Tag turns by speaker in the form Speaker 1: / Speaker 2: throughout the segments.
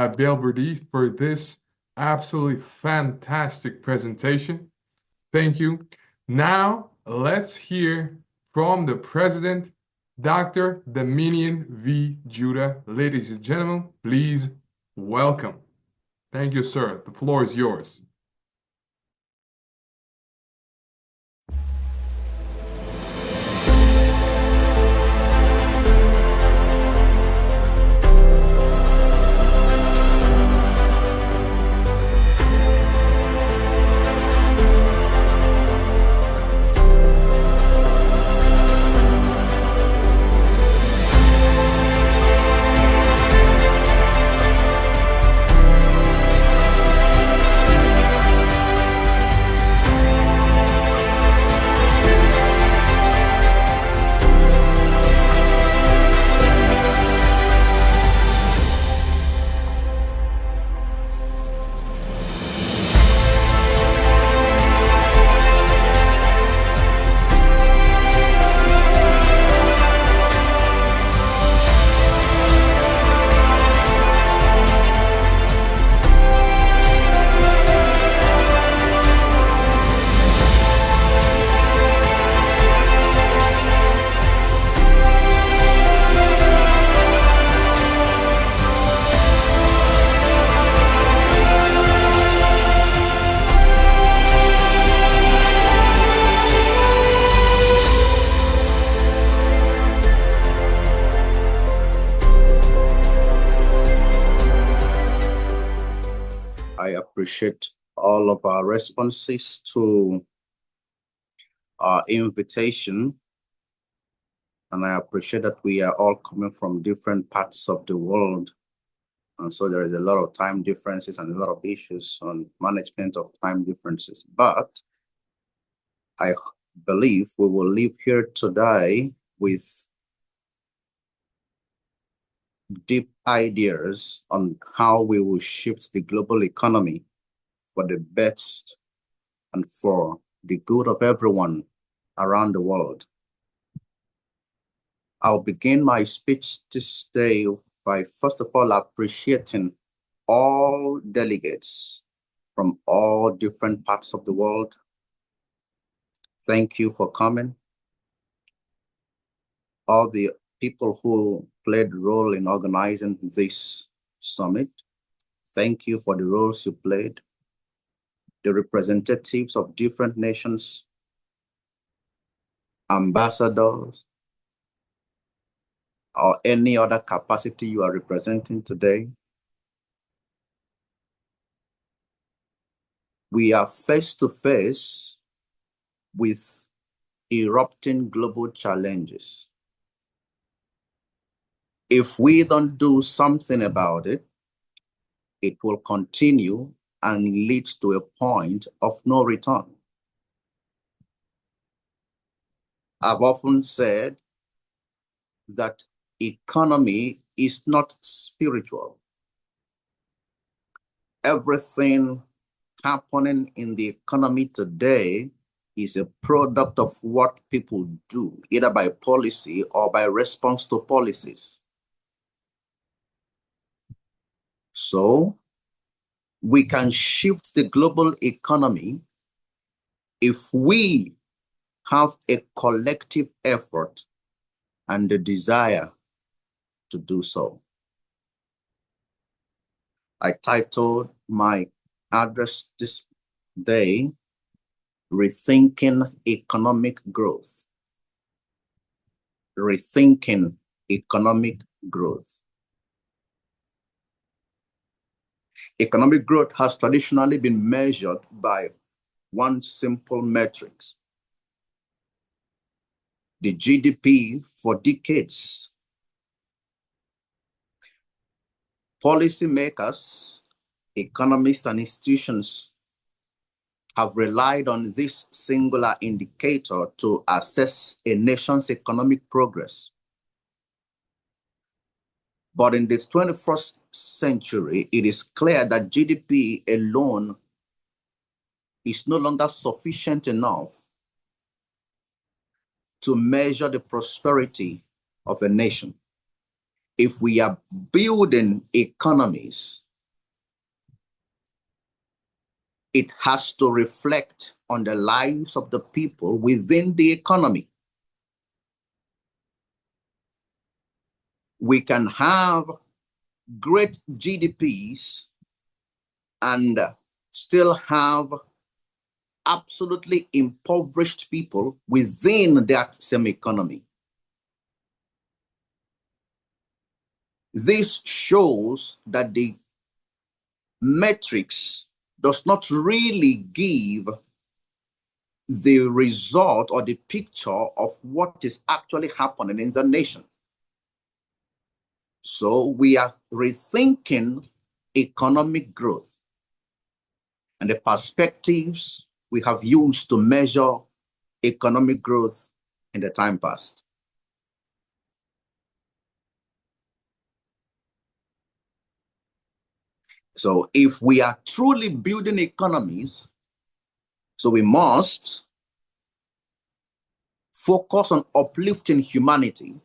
Speaker 1: Bill Burdis for this absolutely fantastic presentation. Thank you. Now, let's hear from the president, Dr. Dominion V.Judah. Ladies and gentlemen, please welcome. Thank you, sir. The floor is yours.
Speaker 2: I appreciate all of our responses to our invitation. And I appreciate that we are all coming from different parts of the world. And so there is a lot of time differences and a lot of issues on management of time differences. But I believe we will leave here today with deep ideas on how we will shift the global economy for the best and for the good of everyone around the world. I'll begin my speech this day by first of all appreciating all delegates from all different parts of the world. Thank you for coming. All the people who played a role in organizing this summit, thank you for the roles you played. The representatives of different nations, ambassadors, or any other capacity you are representing today. We are face to face with erupting global challenges. If we don't do something about it, it will continue and lead to a point of no return. I've often said that economy is not spiritual. Everything happening in the economy today is a product of what people do, either by policy or by response to policies. So we can shift the global economy if we have a collective effort and the desire to do so. I titled my address this day, Rethinking Economic Growth. Rethinking Economic Growth. Economic growth has traditionally been measured by one simple metric: the GDP for decades. Policymakers, economists, and institutions have relied on this singular indicator to assess a nation's economic progress. But in this 21st century, it is clear that GDP alone is no longer sufficient enough to measure the prosperity of a nation. If we are building economies It has to reflect on the lives of the people within the economy. We can have great GDPs and still have absolutely impoverished people within that same economy. This shows that the metrics does not really give the result or the picture of what is actually happening in the nation. So we are rethinking economic growth and the perspectives we have used to measure economic growth in the time past. So if we are truly building economies, so we must focus on uplifting humanity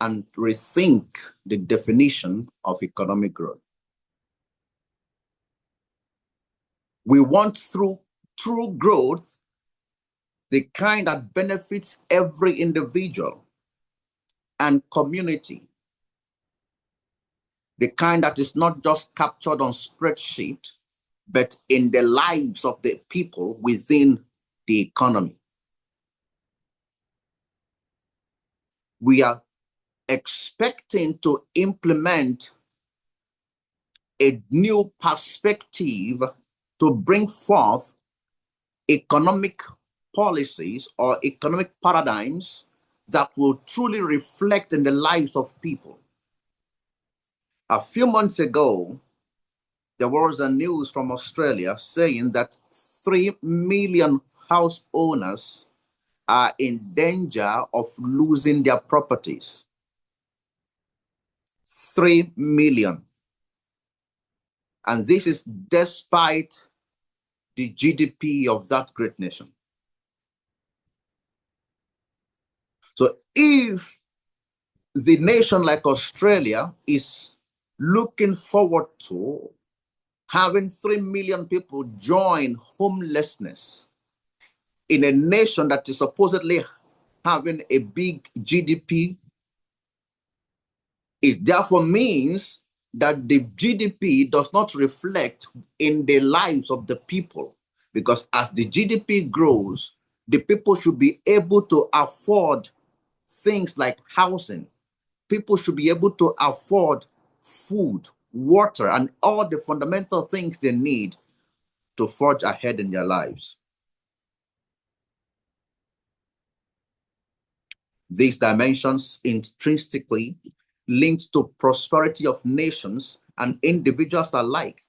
Speaker 2: and rethink the definition of economic growth. We want through true growth, the kind that benefits every individual and community, the kind that is not just captured on spreadsheet, but in the lives of the people within the economy. We are expecting to implement a new perspective to bring forth economic policies or economic paradigms that will truly reflect in the lives of people. A few months ago, there was a news from Australia saying that 3 million house owners are in danger of losing their properties. 3 million. And this is despite the GDP of that great nation. So if the nation like Australia is looking forward to having 3 million people join homelessness in a nation that is supposedly having a big GDP, it therefore means that the GDP does not reflect in the lives of the people, because as the GDP grows, the people should be able to afford things like housing. People should be able to afford food, water, and all the fundamental things they need to forge ahead in their lives. These dimensions intrinsically linked to prosperity of nations and individuals alike.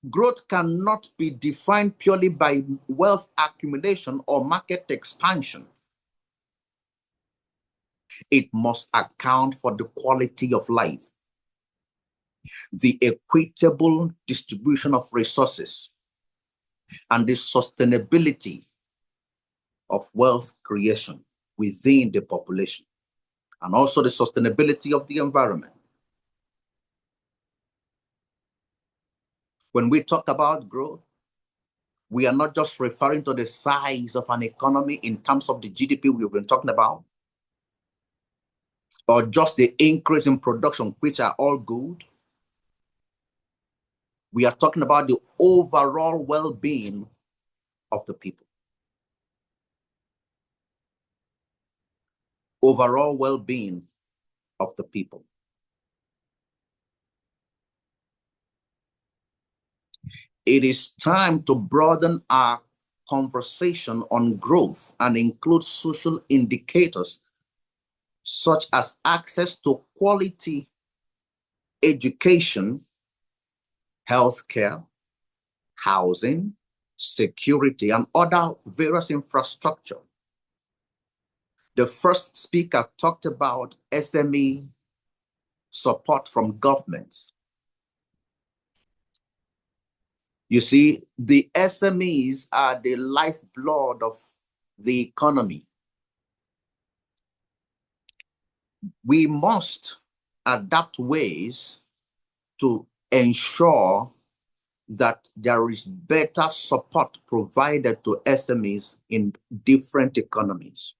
Speaker 2: Growth cannot be defined purely by wealth accumulation or market expansion. It must account for the quality of life, the equitable distribution of resources, and the sustainability of wealth creation within the population, and also the sustainability of the environment. When we talk about growth, we are not just referring to the size of an economy in terms of the GDP we've been talking about, or just the increase in production, which are all good. We are talking about the overall well-being of the people. Overall well-being of the people. It is time to broaden our conversation on growth and include social indicators such as access to quality education, healthcare, housing, security, and other various infrastructure. The first speaker talked about SME support from governments. You see, the SMEs are the lifeblood of the economy. We must adapt ways to ensure that there is better support provided to SMEs in different economies.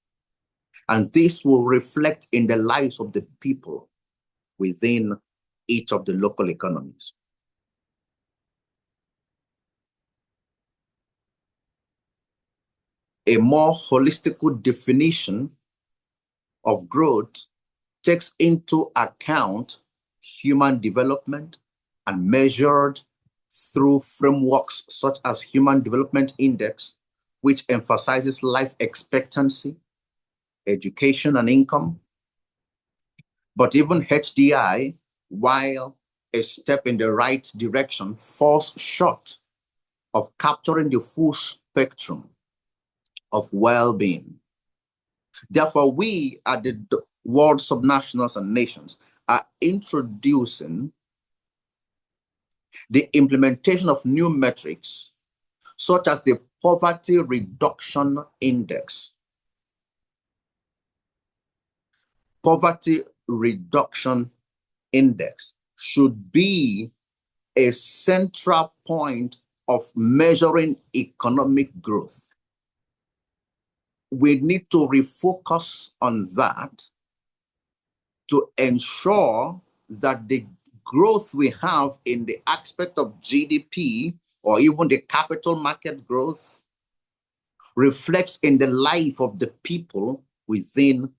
Speaker 2: And this will reflect in the lives of the people within each of the local economies. A more holistic definition of growth takes into account human development and measured through frameworks such as Human Development Index, which emphasizes life expectancy, education, and income. But even HDI, while a step in the right direction, falls short of capturing the full spectrum of well-being. Therefore, we at the world subnationals and nations are introducing the implementation of new metrics, such as the Poverty Reduction Index. Poverty Reduction Index should be a central point of measuring economic growth. We need to refocus on that to ensure that the growth we have in the aspect of GDP or even the capital market growth reflects in the life of the people within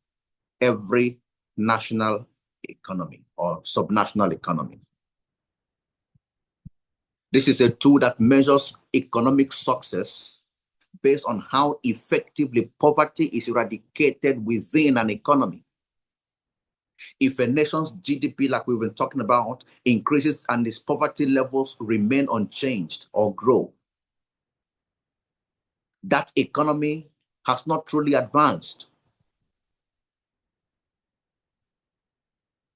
Speaker 2: every national economy or subnational economy. This is a tool that measures economic success based on how effectively poverty is eradicated within an economy. If a nation's GDP, like we've been talking about, increases and its poverty levels remain unchanged or grow, that economy has not truly advanced.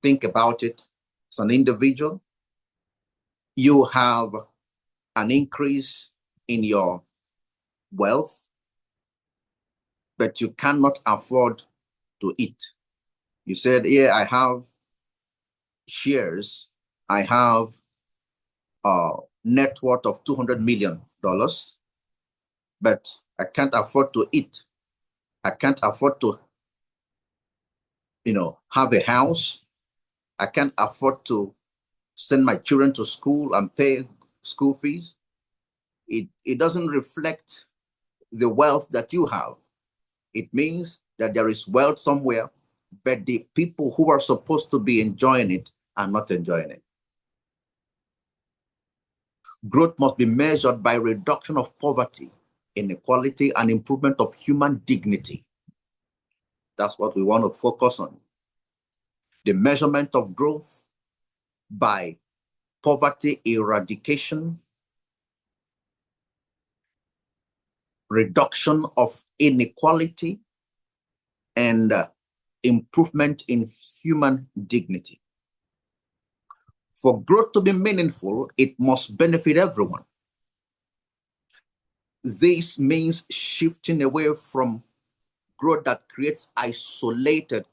Speaker 2: Think about it as an individual. You have an increase in your wealth, but you cannot afford to eat. You said, yeah, I have shares, I have a net worth of $200 million, but I can't afford to eat. I can't afford to, have a house. I can't afford to send my children to school and pay school fees. It doesn't reflect the wealth that you have. It means that there is wealth somewhere, but the people who are supposed to be enjoying it are not enjoying it. Growth must be measured by reduction of poverty, inequality, and improvement of human dignity. That's what we want to focus on. The measurement of growth by poverty eradication, reduction of inequality, and improvement in human dignity. For growth to be meaningful, it must benefit everyone. This means shifting away from growth that creates isolated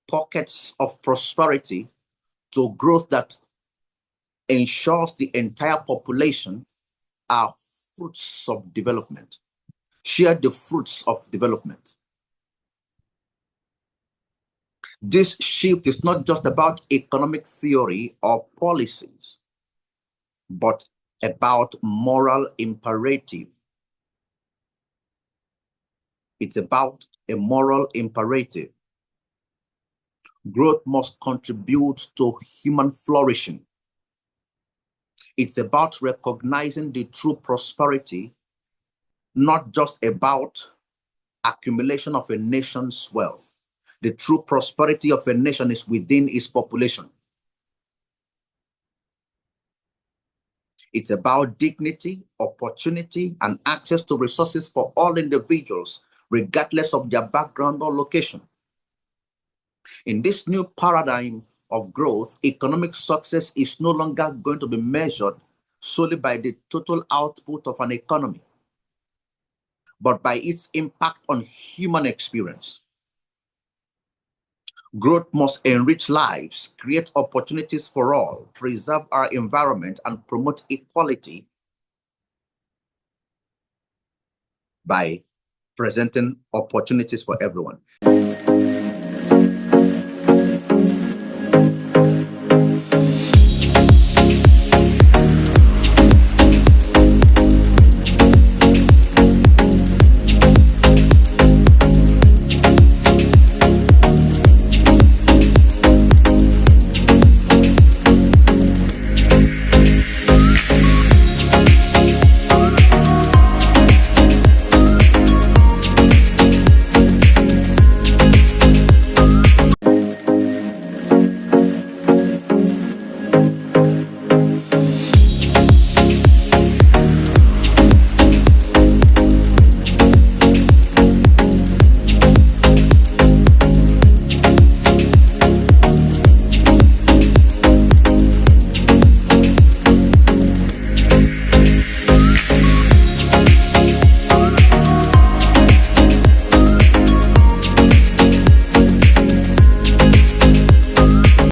Speaker 2: pockets of prosperity to growth that ensures the entire population are fruits of development. Share the fruits of development. This shift is not just about economic theory or policies, but about moral imperative. It's about a moral imperative. Growth must contribute to human flourishing. It's about recognizing the true prosperity, not just about accumulation of a nation's wealth. The true prosperity of a nation is within its population. It's about dignity, opportunity, and access to resources for all individuals, regardless of their background or location. In this new paradigm of growth, economic success is no longer going to be measured solely by the total output of an economy, but by its impact on human experience. Growth must enrich lives, create opportunities for all, preserve our environment, and promote equality by presenting opportunities for everyone.